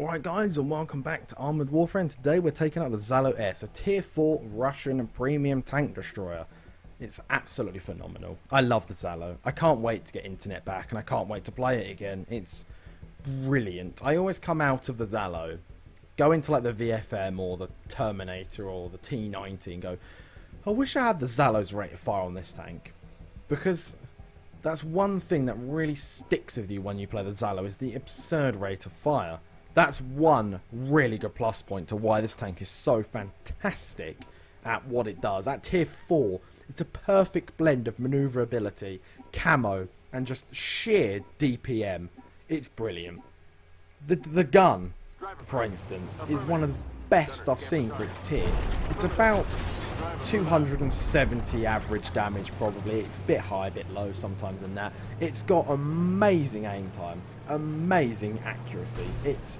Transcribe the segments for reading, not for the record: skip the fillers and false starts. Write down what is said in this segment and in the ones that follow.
Alright guys, and welcome back to Armoured Warfare, and today we're taking out the Zhalo S, a tier 4 Russian premium tank destroyer. It's absolutely phenomenal. I love the Zhalo. I can't wait to get internet back, and I can't wait to play it again. It's brilliant. I always come out of the Zhalo, go into like the VFM or the Terminator or the T90 and go, I wish I had the Zhalo's rate of fire on this tank. Because that's one thing that really sticks with you when you play the Zhalo, is the absurd rate of fire. That's one really good plus point to why this tank is so fantastic at what it does. At tier 4, it's a perfect blend of maneuverability, camo, and just sheer DPM. It's brilliant. The gun, for instance, is one of the best I've seen for its tier. It's about 270 average damage probably. It's a bit high, a bit low sometimes than that. It's got amazing aim time, amazing accuracy. It's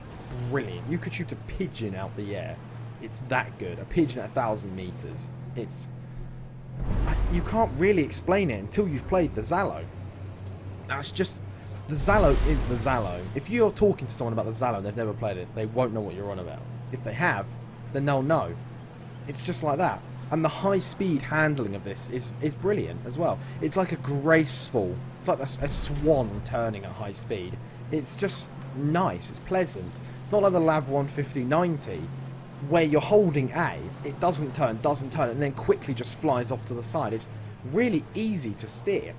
brilliant. You could shoot a pigeon out the air. It's that good. A pigeon at 1,000 meters. It's... you can't really explain it until you've played the Zhalo. That's just... the Zhalo is the Zhalo. If you're talking to someone about the Zhalo and they've never played it, they won't know what you're on about. If they have, then they'll know. It's just like that. And the high-speed handling of this is brilliant as well. It's like a graceful... it's like a swan turning at high speed. It's just nice. It's pleasant. It's not like the Lav 150-90, where you're holding A, it doesn't turn, and then quickly just flies off to the side. It's really easy to steer.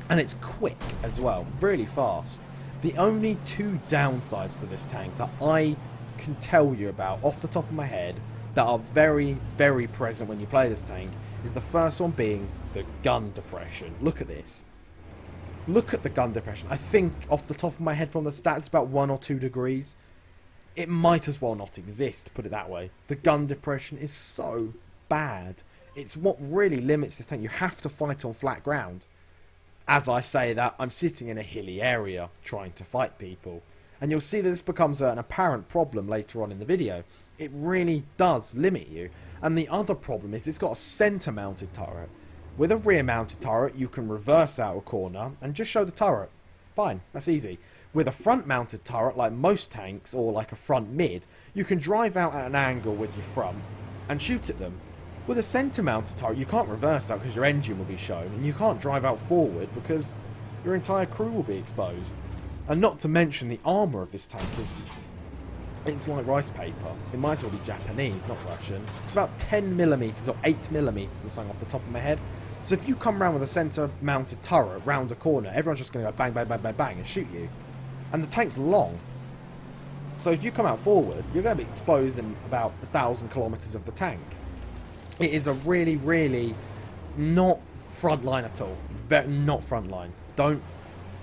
And it's quick as well. Really fast. The only two downsides to this tank that I can tell you about off the top of my head that are very, very present when you play this tank is the first one being the gun depression. Look at this. Look at the gun depression. I think off the top of my head from the stats about 1 or 2 degrees. It might as well not exist, put it that way. The gun depression is so bad. It's what really limits this tank. You have to fight on flat ground. As I say that, I'm sitting in a hilly area trying to fight people. And you'll see that this becomes an apparent problem later on in the video. It really does limit you. And the other problem is it's got a centre mounted turret. With a rear mounted turret you can reverse out a corner and just show the turret. Fine, that's easy. With a front mounted turret like most tanks, or like a front mid, you can drive out at an angle with your front and shoot at them. With a centre mounted turret you can't reverse out because your engine will be shown, and you can't drive out forward because your entire crew will be exposed. And not to mention the armour of this tank is... it's like rice paper. It might as well be Japanese, not Russian. It's about 10mm or 8mm or something off the top of my head. So if you come round with a centre-mounted turret round a corner, everyone's just going to go bang, bang, bang, bang, bang and shoot you. And the tank's long. So if you come out forward, you're going to be exposed in about 1,000 kilometres of the tank. It is a really, really not frontline at all. Not frontline. Don't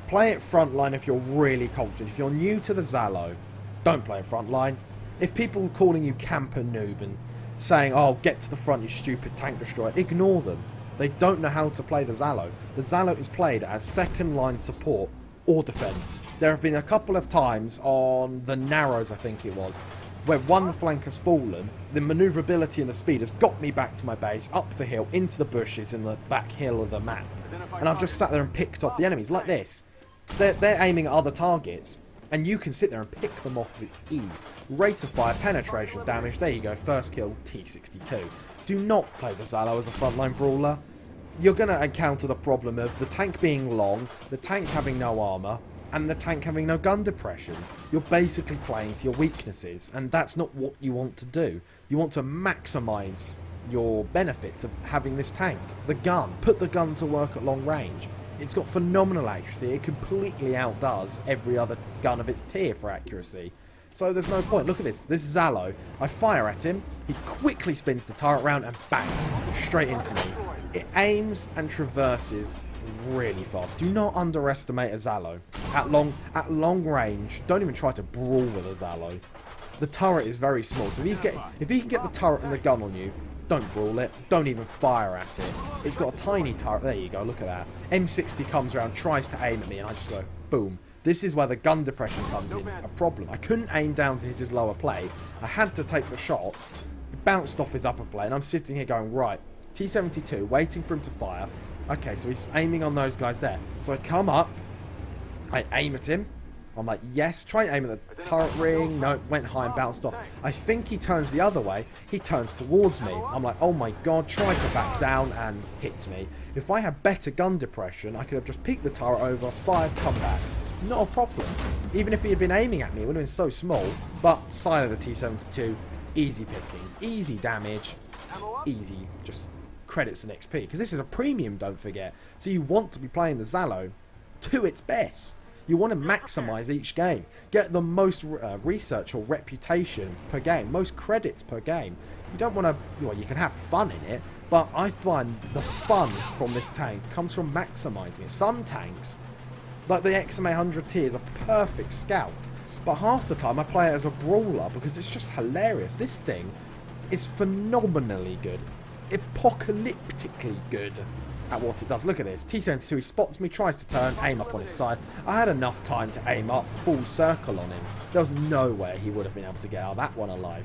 play it frontline if you're really confident. If you're new to the Zhalo, don't play it frontline. If people are calling you camper noob and saying, oh, get to the front, you stupid tank destroyer, ignore them. They don't know how to play the Zhalo. The Zhalo is played as second line support or defence. There have been a couple of times on the Narrows, I think it was, where one flank has fallen, the manoeuvrability and the speed has got me back to my base, up the hill, into the bushes in the back hill of the map. And I've just sat there and picked off the enemies, like this. They're aiming at other targets. And you can sit there and pick them off with ease. Rate of fire, penetration, damage. There you go. First kill, T62. Do not play the Zhalo as a frontline brawler. You're going to encounter the problem of the tank being long, the tank having no armour, and the tank having no gun depression. You're basically playing to your weaknesses, and that's not what you want to do. You want to maximise your benefits of having this tank. The gun. Put the gun to work at long range. It's got phenomenal accuracy. It completely outdoes every other gun of its tier for accuracy. So there's no point. Look at this. This Zhalo. I fire at him. He quickly spins the turret round and bang. Straight into me. It aims and traverses really fast. Do not underestimate a Zhalo. At long range, don't even try to brawl with a Zhalo. The turret is very small. So if he can get the turret and the gun on you, don't brawl it. Don't even fire at it. It's got a tiny turret. There you go. Look at that. M60 comes around, tries to aim at me, and I just go, boom. This is where the gun depression comes in. A problem. I couldn't aim down to hit his lower plate. I had to take the shot. It bounced off his upper plate, and I'm sitting here going, right, T72, waiting for him to fire. Okay, so he's aiming on those guys there. So I come up. I aim at him. I'm like, yes, try and aim at the turret ring. No, went high and bounced off. I think he turns the other way. He turns towards me. I'm like, oh my god, try to back down and hits me. If I had better gun depression, I could have just peeked the turret over, fired, come back. Not a problem. Even if he had been aiming at me, it would have been so small. But side of the T-72, easy pickings, easy damage, easy just credits and XP. Because this is a premium, don't forget. So you want to be playing the Zhalo to its best. You want to maximise each game. Get the most research or reputation per game. Most credits per game. You don't want to... Well, you can have fun in it. But I find the fun from this tank comes from maximising it. Some tanks, like the XMA 100T, is a perfect scout. But half the time I play it as a brawler because it's just hilarious. This thing is phenomenally good. Apocalyptically good at what it does. Look at this. T-72, he spots me, tries to turn, aim up on his side. I had enough time to aim up full circle on him. There was no way he would have been able to get out of that one alive.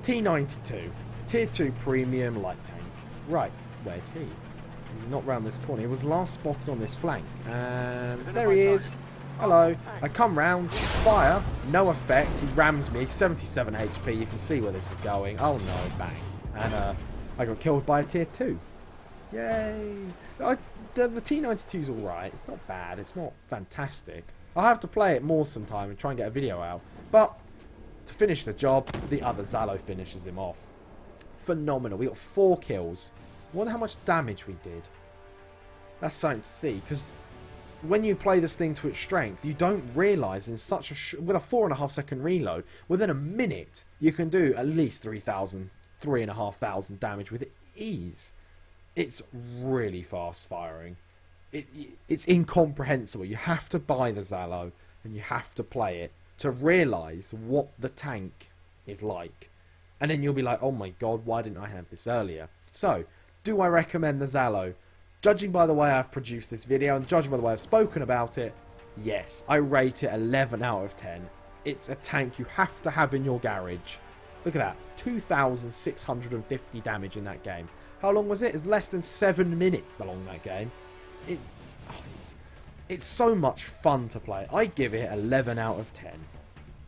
T-92, Tier 2 Premium Light Tank. Right, where's he? He's not round this corner. He was last spotted on this flank. And there he is. Hello. I come round, fire, no effect. He rams me, 77 HP. You can see where this is going. Oh no, bang. And I got killed by a Tier 2. Yay! The T-92's alright. It's not bad. It's not fantastic. I'll have to play it more sometime and try and get a video out. But to finish the job, the other Zhalo finishes him off. Phenomenal. We got 4 kills. I wonder how much damage we did. That's something to see. Because when you play this thing to its strength, you don't realise in such a... with a 4.5 second reload, within a minute, you can do at least 3,000, 3,500 damage with ease. It's really fast firing. It's incomprehensible. You have to buy the Zhalo and you have to play it to realise what the tank is like. And then you'll be like, oh my god, why didn't I have this earlier? So, do I recommend the Zhalo? Judging by the way I've produced this video and judging by the way I've spoken about it, yes, I rate it 11 out of 10. It's a tank you have to have in your garage. Look at that, 2,650 damage in that game. How long was it? It's less than 7 minutes along that game. It's so much fun to play. I give it 11 out of 10.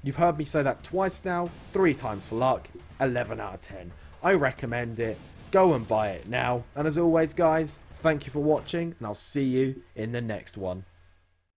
You've heard me say that twice now, 3 times for luck, 11 out of 10. I recommend it. Go and buy it now. And as always, guys, thank you for watching, and I'll see you in the next one.